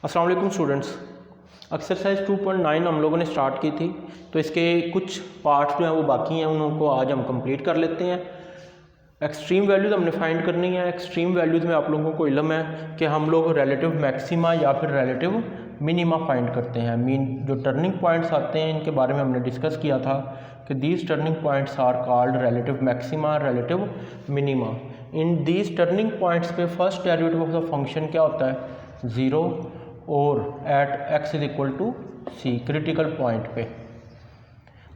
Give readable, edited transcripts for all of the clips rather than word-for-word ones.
अस्सलाम वालेकुम students. Exercise 2.9 हम लोगों ने स्टार्ट की थी, तो इसके कुछ पार्ट्स जो हैं वो बाकी हैं, उनको आज हम कंप्लीट कर लेते हैं। एक्सट्रीम वैल्यूज़ हमने फाइंड करनी है। एक्सट्रीम वैल्यूज़ में आप लोगों को इल्म है कि हम लोग रिलेटिव मैक्सिमा या फिर रिलेटिव मिनिमा फाइंड करते हैं। मीन जो टर्निंग पॉइंट्स आते हैं इनके बारे में हमने डिस्कस किया था कि these turning points are called relative maxima, relative minima. In these turning points पे first derivative of the function क्या होता है? 0 और at x is equal to c, critical point पे।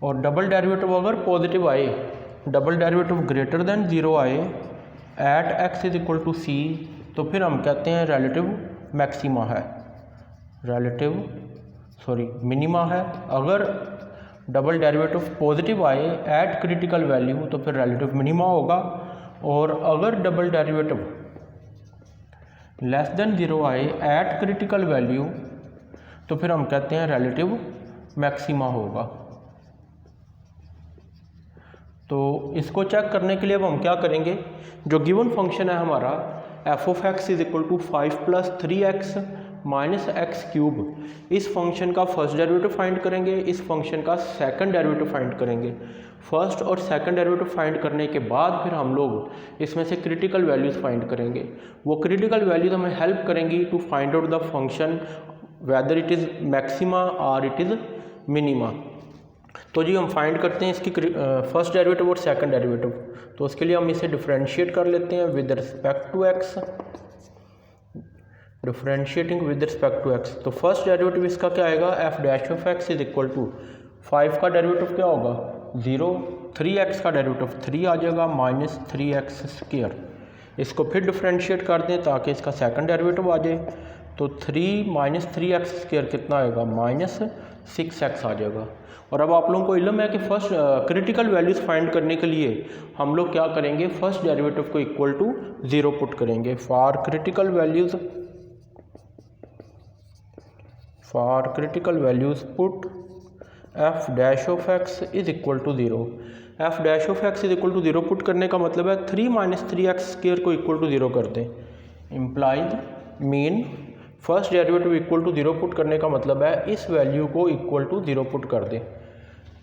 और डबल डेरिवेटिव अगर पॉजिटिव आए, डबल डेरिवेटिव ग्रेटर देन 0 आए at x is equal to c, तो फिर हम कहते हैं रिलेटिव मैक्सिमा है, मिनिमा है। अगर डबल डेरिवेटिव पॉजिटिव आए एट क्रिटिकल वैल्यू तो फिर रिलेटिव मिनिमा होगा। और अगर डबल डेरिवेटिव लेस देन 0 आए एट क्रिटिकल वैल्यू तो फिर हम कहते हैं रिलेटिव मैक्सिमा होगा। तो इसको चेक करने के लिए अब हम क्या करेंगे, जो गिवन फंक्शन है हमारा F of x is equal to 5 plus 3x minus X cube, इस फंक्शन का फर्स्ट डेरिवेटिव फाइंड करेंगे, इस फंक्शन का सेकंड डेरिवेटिव फाइंड करेंगे। फर्स्ट और सेकंड डेरिवेटिव फाइंड करने के बाद फिर हम लोग इसमें से क्रिटिकल वैल्यूज़ फाइंड करेंगे। वो क्रिटिकल वैल्यूज़ हमें हेल्प करेंगी to find out the function whether it is maxima और इट इज़ मिनिमा। तो जी हम फाइंड करते हैं इसकी फर्स्ट डेरिवेटिव और सेकंड डेरिवेटिव। तो उसके लिए हम इसे डिफरेंशिएट कर लेते हैं with respect to X, differentiating with respect to X. तो फर्स्ट डेरिवेटिव इसका क्या आएगा? F dash of x is equal to 5 का डेरिवेटिव क्या होगा? 0, 3x का डेरिवेटिव 3 आ जाएगा माइनस 3x स्क्वायर। इसको फिर डिफरेंशिएट कर दें ताकि इसका सेकंड डेरिवेटिव आ जाए। तो 3 माइनस 3x स्क्वायर कितना आएगा? माइनस 6x आ जाएगा। और अब आप लोगों को इल्म है कि फर्स्ट क्रिटिकल वैल्यूज़ फाइंड करने के लिए हम लोग क्या करेंगे, फर्स्ट डेरिवेटिव को इक्वल टू 0 पुट करेंगे। For critical values put F dash of x is equal to 0। F dash of x is equal to 0 put करने का मतलब है 3 माइनस 3x स्क्वायर को इक्वल टू 0 कर दें। Implies mean first derivative equal to 0 put करने का मतलब है इस वैल्यू को इक्वल टू 0 पुट कर दें।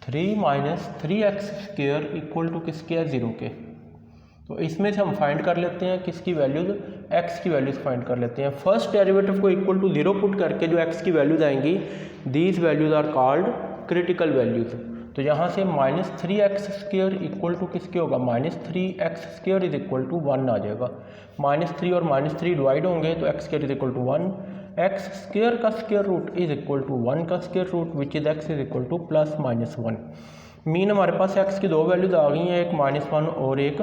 3 minus 3x square equal to किसके है? 0 के। तो इसमें से हम फाइंड कर लेते हैं किसकी वैल्यूज़, x की वैल्यूज़ फाइंड कर लेते हैं। फर्स्ट डेरिवेटिव को इक्वल टू 0 पुट करके जो x की वैल्यूज़ आएंगी, these values are called critical values. तो यहाँ से minus 3x square equal to किसके होगा? Minus 3x square is equal to 1 आ जाएगा। माइनस 3 और माइनस 3 डिवाइड होंगे तो x square is equal to 1, x square का square root is equal to 1 का square root which is x is equal to plus minus 1। Mean हमारे पास x की दो वैल्यूज़ आ गई हैं, एक -1 और एक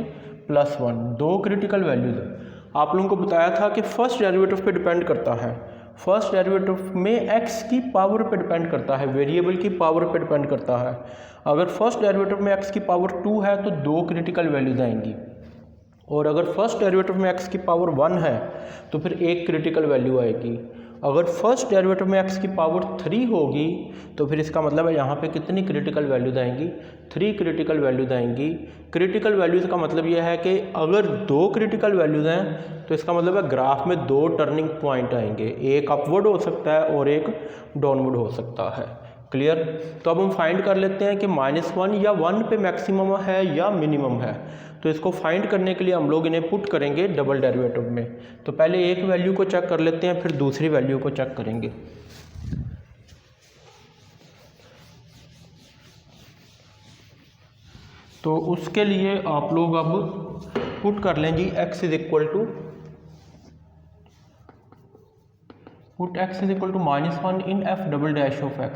+1, दो क्रिटिकल वैल्यूज़। आप लोगों को बताया था कि फर्स्ट डेरिवेटिव पे डिपेंड करता है, फर्स्ट डेरिवेटिव में x की पावर पे डिपेंड करता है, वेरिएबल की पावर पे डिपेंड करता है। अगर फर्स्ट डेरिवेटिव में x की पावर 2 है तो दो क्रिटिकल वैल्यूज़ आएंगी, और अगर फर्स्ट डेरिवेटिव में x की पावर 1 है तो फिर एक क्रिटिकल वैल्यू आएगी। अगर फर्स्ट डेरिवेटिव में x की पावर 3 होगी तो फिर इसका मतलब है यहाँ पे कितनी क्रिटिकल वैल्यूज़ आएंगी? 3 क्रिटिकल वैल्यूज़ आएंगी। क्रिटिकल वैल्यूज़ का मतलब यह है कि अगर दो क्रिटिकल वैल्यूज़ हैं तो इसका मतलब है ग्राफ में दो टर्निंग पॉइंट आएंगे, एक अपवर्ड हो सकता है और एक डाउनवर्ड हो सकता है। क्लियर? तो अब हम फाइंड कर लेते हैं कि -1 या 1 पे मैक्सिमम है या मिनिमम है। तो इसको फाइंड करने के लिए हम लोग इन्हें पुट करेंगे डबल डेरिवेटिव में। तो पहले एक वैल्यू को चेक कर लेते हैं, फिर दूसरी वैल्यू को चेक करेंगे। तो उसके लिए आप लोग अब पुट कर लें जी x is equal to -1 in f double dash of x,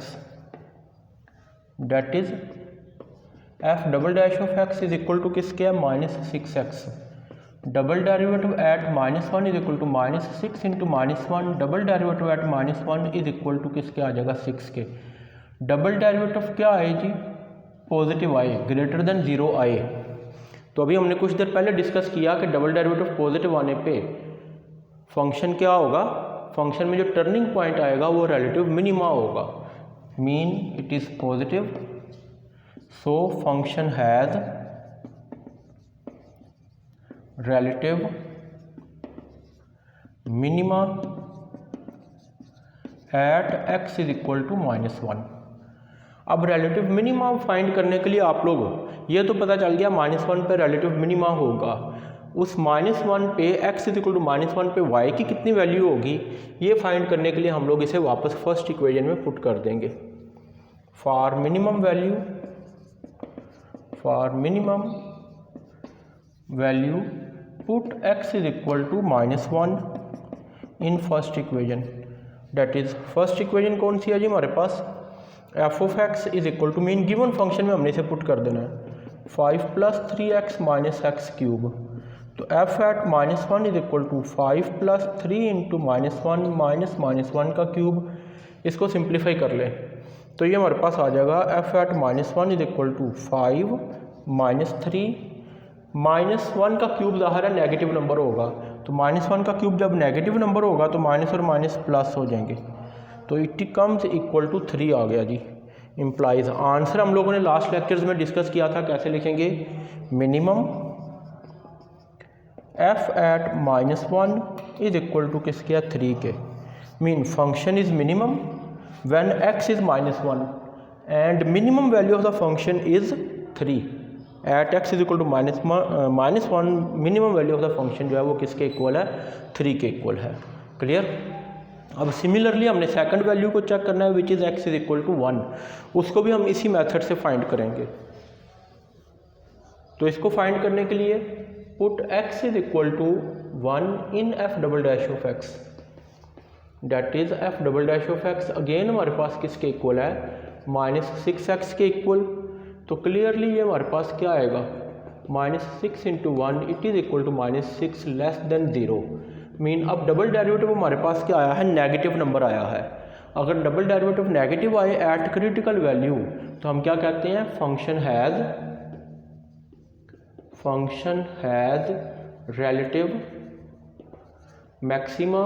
that is f double dash of x is equal to किसके है? -6x। Double derivative at -1 is equal to -6 into -1, double derivative at -1 is equal to किसके आ जाएगा? 6 के। Double derivative क्या आए जी? Positive आए, ग्रेटर देन 0 आए। तो अभी हमने कुछ देर पहले डिस्कस किया कि डबल डेरिवेटिव पॉजिटिव आने पे फंक्शन क्या होगा? फंक्शन में जो टर्निंग पॉइंट आएगा वो रिलेटिव मिनिमा होगा। Mean it is positive, so function has relative minima at x is equal to -1। अब रिलेटिव मिनिमा फाइंड करने के लिए आप लोग ये तो पता चल गया -1 पे रिलेटिव मिनिमा होगा, उस -1 पे x इज इक्वल टू -1 पे y की कितनी वैल्यू होगी ये फाइंड करने के लिए हम लोग इसे वापस फर्स्ट इक्वेशन में पुट कर देंगे। For minimum value put x is equal to -1 in first equation. That is first equation कौन सी है जी हमारे पास, f of x is equal to mean given function में हमने इसे पुट कर देना है 5 + 3x - x³। तो F at -1 is equal to 5 + 3 × -1 -1 का क्यूब। इसको सिंप्लीफाई कर ले तो ये हमारे पास आ जाएगा F at -1 is equal to 5 - 3 -1 का क्यूब ज़ाहिर है नेगेटिव नंबर होगा, तो -1 का क्यूब जब नेगेटिव नंबर होगा तो माइनस और माइनस प्लस हो जाएंगे, तो इट कम्स इक्वल टू 3 आ गया जी। इम्प्लाइज आंसर हम लोगों ने लास्ट लेक्चर्स में डिस्कस किया था, कैसे लिखेंगे, minimum F at -1 is equal to किसके 3 के, mean function is minimum when x is -1 and minimum value of the function is 3 at x is equal to -1 minimum value of the function जो है वो किसके इक्वल है, 3 के equal है। Clear. अब सिमिलरली हमने सेकंड वैल्यू को चेक करना है which is x is equal to 1, उसको भी हम इसी मेथड से फाइंड करेंगे। तो इसको फाइंड करने के लिए put x is equal to 1 in f double dash of x, that is f double dash of x again हमारे पास किसके इक्वल है, -6x के इक्वल। तो क्लियरली ये हमारे पास क्या आएगा, -6 × 1 it is equal to -6 less than 0। Mean अब डबल डेरिवेटिव हमारे पास क्या आया है, नेगेटिव नंबर आया है। अगर डबल डेरिवेटिव नेगेटिव आए एट क्रिटिकल वैल्यू तो हम क्या कहते हैं, function has relative maxima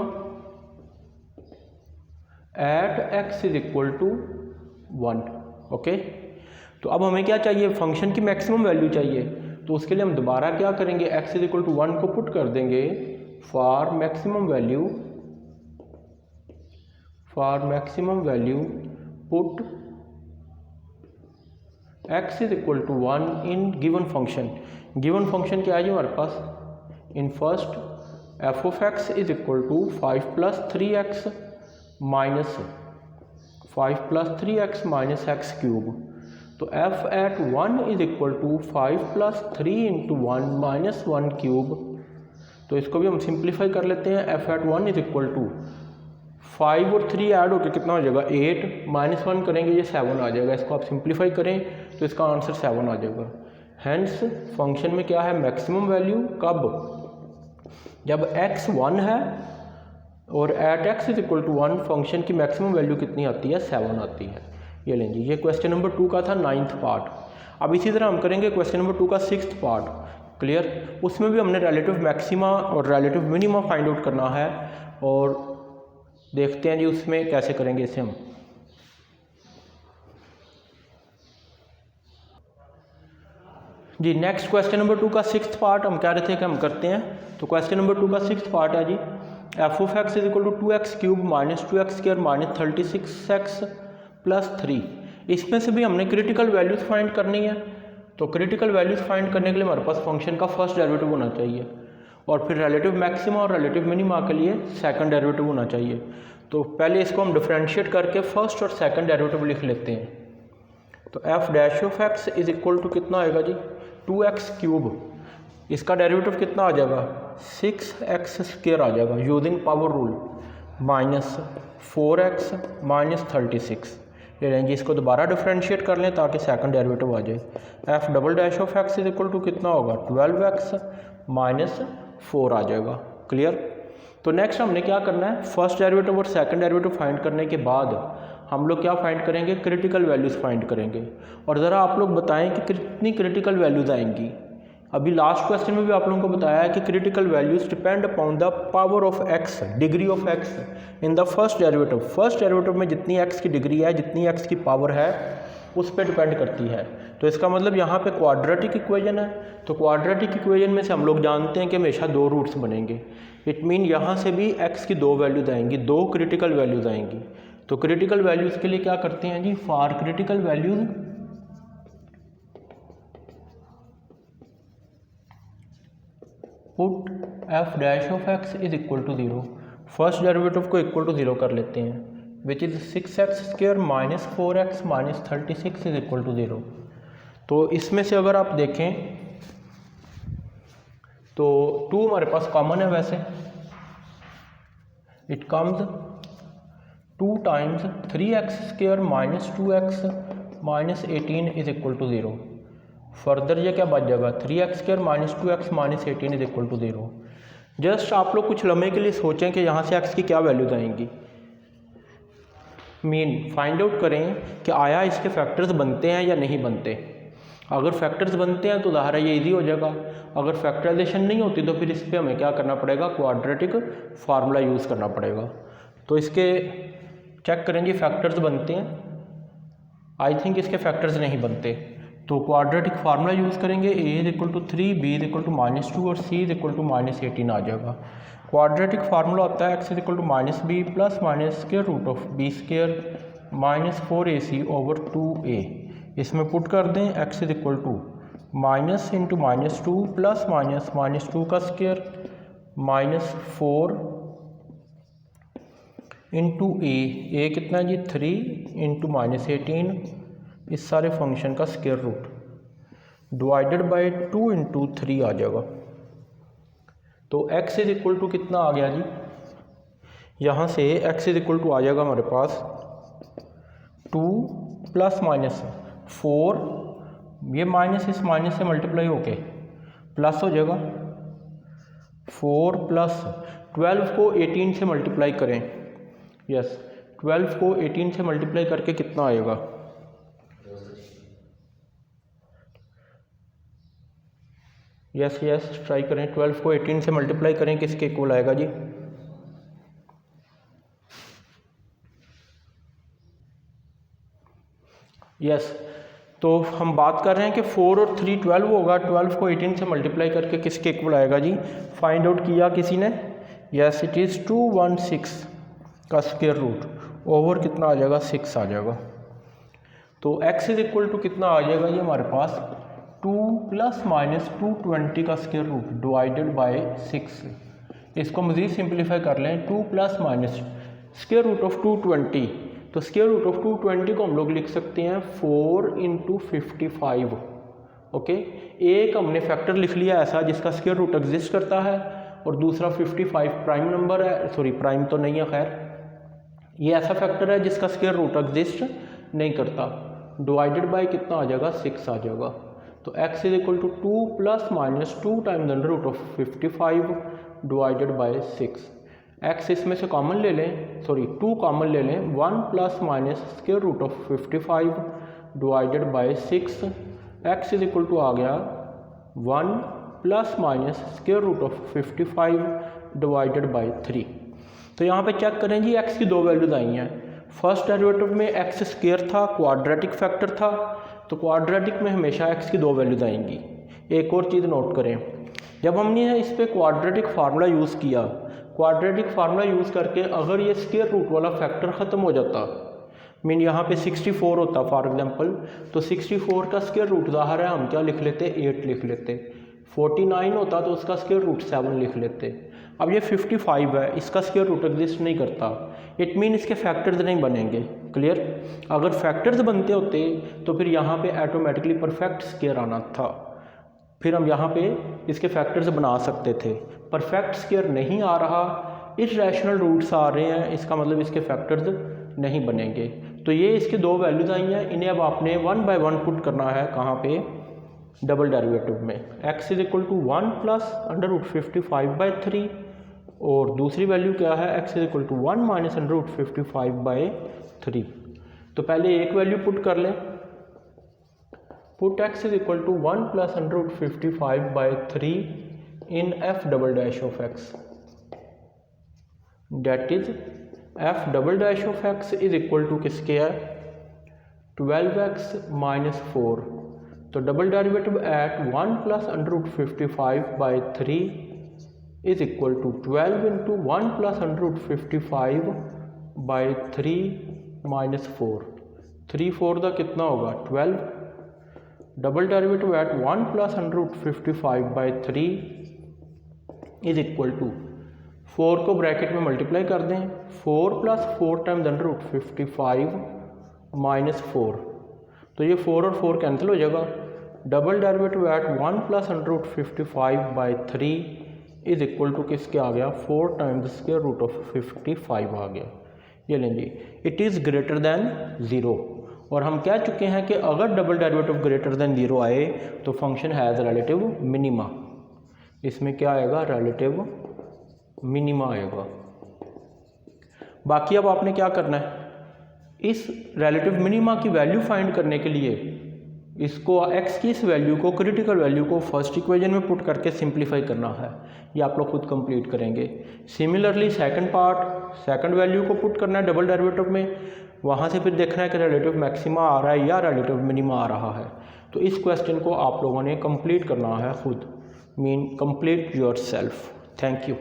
at x is equal to 1। Okay, तो अब हमें क्या चाहिए, फंक्शन की मैक्सिमम वैल्यू चाहिए। तो उसके लिए हम दोबारा क्या करेंगे, x इज इक्वल टू 1 को पुट कर देंगे for maximum value put x is equal to 1 in given function. Given function क्या है जी हमारे पास, in first f of x is equal to 5 + 3x - x³। तो f at 1 is equal to 5 + 3 × 1 - 1³। तो इसको भी हम सिंप्लीफाई कर लेते हैं, f at 1 is equal to 5 और 3 ऐड होकर कितना हो जाएगा 8 -1 करेंगे ये 7 आ जाएगा। इसको आप सिंप्लीफाई करें तो इसका आंसर 7 आ जाएगा। हैंस फंक्शन में क्या है, मैक्सिमम वैल्यू कब, जब x 1 है और at x is equal to 1 function की मैक्सिमम वैल्यू कितनी आती है, 7 आती है। ये लें जी, ये क्वेश्चन नंबर 2 का था 9th पार्ट। अब इसी तरह हम करेंगे क्वेश्चन नंबर 2 का 6th पार्ट। क्लियर। उसमें भी हमने रिलेटिव मैक्सिमा और रिलेटिव मिनिमा फाइंड आउट करना है और देखते हैं जी उसमें कैसे करेंगे इसे हम। जी नेक्स्ट क्वेश्चन नंबर 2 का 6th पार्ट हम कह रहे थे कि हम करते हैं। तो क्वेश्चन नंबर 2 का 6th पार्ट है जी, f of x is equal to 2x³ - 2x² - 36x + 3। इसमें से भी हमने क्रिटिकल वैल्यूज फाइंड करनी है। तो क्रिटिकल वैल्यूज फाइंड करने के लिए हमारे पास फंक्शन का फर्स्ट डेरिवेटिव होना चाहिए और फिर रिलेटिव मैक्सिमा और रिलेटिव मिनिमा के लिए सेकंड डेरिवेटिव होना चाहिए। तो पहले इसको हम डिफरेंशिएट करके फर्स्ट और सेकंड डेरिवेटिव लिख लेते हैं। तो F dash of x is equal to कितना आएगा जी, 2x³। इसका डेरिवेटिव कितना आ जाएगा, 6x² आ जाएगा यूजिंग पावर रूल, -4x - 36। ये रेंज इसको दोबारा डिफरेंशिएट कर लें ताकि सेकंड डेरिवेटिव आ जाए। F double dash of x is equal to कितना होगा, 12x - 4 आ जाएगा। क्लियर। तो नेक्स्ट हमने क्या करना है, फर्स्ट डेरिवेटिव और सेकंड डेरिवेटिव फाइंड करने के बाद हम लोग क्या फाइंड करेंगे, क्रिटिकल वैल्यूज़ फाइंड करेंगे। और ज़रा आप लोग बताएं कि कितनी क्रिटिकल वैल्यूज़ आएंगी। अभी लास्ट क्वेश्चन में भी आप लोगों को बताया है कि critical values depend upon the power of x, degree of x in the first derivative. First derivative में जितनी एक्स की डिग्री है, जितनी एक्स की पावर है, उस पर डिपेंड करती है। तो इसका मतलब यहाँ पे क्वाड्रेटिक इक्वेशन है। तो क्वाड्रेटिक इक्वेशन में से हम लोग जानते हैं कि हमेशा 2 रूट्स बनेंगे। इट मीन यहाँ से भी एक्स की 2 वैल्यूज़ आएंगी, 2 क्रिटिकल वैल्यूज़ आएंगी। तो क्रिटिकल वैल्यूज़ के लिए क्या करते हैं जी, for critical values put F dash of x is equal to 0, first derivative को इक्वल टू 0 कर लेते हैं, which is 6x² minus 4x minus 36 is equal to 0। तो इसमें से अगर आप देखें तो 2 हमारे पास कॉमन है, वैसे it comes 2 times 3x² minus 2x minus 18 is equal to 0। Further ये क्या बच जाएगा, 3x² minus 2x minus 18 is equal to 0। Just आप लोग कुछ लम्हे के लिए सोचें कि यहाँ से x की क्या वैल्यूज आएंगी, मीन फाइंड आउट करें कि आया इसके फैक्टर्स बनते हैं या नहीं बनते। अगर फैक्टर्स बनते हैं तो ज़ाहिर है ये इजी हो जाएगा, अगर फैक्टराइजेशन नहीं होती तो फिर इस पर हमें क्या करना पड़ेगा, क्वाड्रेटिक फार्मूला यूज़ करना पड़ेगा। तो इसके चेक करें जी फैक्टर्स बनते हैं, आई थिंक इसके फैक्टर्स नहीं बनते, तो क्वाड्रेटिक फार्मूला यूज़ करेंगे, a is equal to 3, b is equal to -2 और c इज इक्वल टू -18 आ जाएगा। क्वाड्रेटिक फार्मूला होता है x is equal to -b plus minus square root of b² minus 4ac over 2a। इसमें put कर दें x is equal to minus into -2 plus minus -2 का square minus 4 into a कितना है जी 3 इंटू -18, इस सारे फंक्शन का square root divided by 2 into 3 आ जाएगा। तो x इज इक्वल टू कितना आ गया जी, यहाँ से x इज इक्वल टू आ जाएगा हमारे पास 2 प्लस माइनस 4, ये माइनस इस माइनस से मल्टीप्लाई होके प्लस हो जाएगा, 4 प्लस 12 को 18 से मल्टीप्लाई करें, यस 12 को 18 से मल्टीप्लाई करके कितना आएगा, यस ट्राई करें, 12 को 18 से मल्टीप्लाई करें, किसके इक्वल आएगा जी, यस। तो हम बात कर रहे हैं कि 4 और 3 12 होगा, 12 को 18 से मल्टीप्लाई करके किसके इक्वल आएगा जी, फाइंड आउट किया किसी ने, यस इट इज़ 216 का स्क्वायर रूट ओवर कितना आ जाएगा 6 आ जाएगा। तो x इज इक्वल टू कितना आ जाएगा ये हमारे पास 2 प्लस माइनस 220 का स्क्वायर रूट डिवाइडेड बाय 6। इसको मज़ीद सिंप्लीफाई कर लें, 2 plus minus square root of 220, तो स्क्वायर रूट ऑफ 220 को हम लोग लिख सकते हैं 4 इंटू 55। ओके, एक हमने फैक्टर लिख लिया ऐसा जिसका स्क्वायर रूट एग्जिस्ट करता है और दूसरा 55 प्राइम नंबर है, सॉरी प्राइम तो नहीं है, खैर ये ऐसा फैक्टर है जिसका स्क्वायर रूट एग्जिस्ट नहीं करता, डिवाइडेड बाय कितना आ जाएगा 6 आ जाएगा। तो x is equal to 2 plus minus 2 times under root of 55 divided by 6। x इसमें से कॉमन ले लें, सॉरी 2 कॉमन ले लें, 1 plus minus square root of 55 divided by 6, x is equal to आ गया 1 plus minus square root of 55 divided by 3। तो यहाँ पे चेक करें जी x की दो वैल्यूज आई हैं, फर्स्ट डेरिवेटिव में x स्क्वायर था, क्वाड्रेटिक फैक्टर था, तो क्वाड्रेटिक में हमेशा x की दो वैल्यूज आएंगी। एक और चीज़ नोट करें, जब हमने इस पर क्वाड्रेटिक फार्मूला यूज़ किया, क्वाड्रेटिक फार्मूला यूज़ करके अगर ये स्क्वायर रूट वाला फैक्टर ख़त्म हो जाता, मीन यहाँ पे 64 होता फॉर एग्जांपल, तो 64 का स्क्वायर रूट ज़ाहिर है हम क्या लिख लेते 8 लिख लेते, 49 होता तो उसका स्क्वायर रूट 7 लिख लेते। अब ये 55 है, इसका स्क्वायर रूट एग्जिस्ट नहीं करता, इट मीन इसके फैक्टर्स नहीं बनेंगे। क्लियर, अगर फैक्टर्स बनते होते तो फिर यहाँ पे ऑटोमेटिकली परफेक्ट स्क्वायर आना था, फिर हम यहाँ पे इसके फैक्टर्स बना सकते थे। परफेक्ट स्क्वायर नहीं आ रहा, इररेशनल रूट्स आ रहे हैं, इसका मतलब इसके फैक्टर्स नहीं बनेंगे। तो ये इसके दो वैल्यूज़ आई हैं, इन्हें अब आपने 1 बाय 1 पुट करना है, कहाँ पे, डबल डेरिवेटिव में। x is equal to 1 plus under root 55/3 और दूसरी वैल्यू क्या है, x is equal to 1 minus under root 55/3। तो पहले एक वैल्यू पुट कर लें, put x is equal to 1 plus under root 55/3 in f double dash of x, that is f double dash of x is equal to किसके है, 12x minus 4। तो double derivative at 1 plus under root 55/3 is equal to 12 into 1 plus under root 55/3 -4 3 4 का कितना होगा 12 double derivative at 1 plus √55/3 is equal to 4 को bracket में multiply कर दें 4 + 4 टाइम्स √55 -4 तो ये 4 और 4 कैंसिल हो जाएगा। Double derivative at 1 plus √55/3 is equal to किसके आ गया 4 टाइम्स √55 आ गया। ये लेंगे इट इज़ ग्रेटर दैन 0 और हम कह चुके हैं कि अगर डबल डेरिवेटिव ग्रेटर दैन 0 आए तो फंक्शन हैज़ रिलेटिव मिनिमा। इसमें क्या आएगा रिलेटिव मिनिमा आएगा। बाकी अब आपने क्या करना है इस रिलेटिव मिनिमा की वैल्यू फाइंड करने के लिए इसको x की इस वैल्यू को क्रिटिकल वैल्यू को फर्स्ट इक्वेशन में पुट करके सिंप्लीफाई करना है। ये आप लोग खुद कंप्लीट करेंगे। Similarly second part second value को पुट करना है डबल डेरिवेटिव में, वहाँ से फिर देखना है कि रिलेटिव मैक्सिमा आ रहा है या रिलेटिव मिनिमा आ रहा है। तो इस क्वेश्चन को आप लोगों ने कंप्लीट करना है खुद, mean complete yourself. Thank you.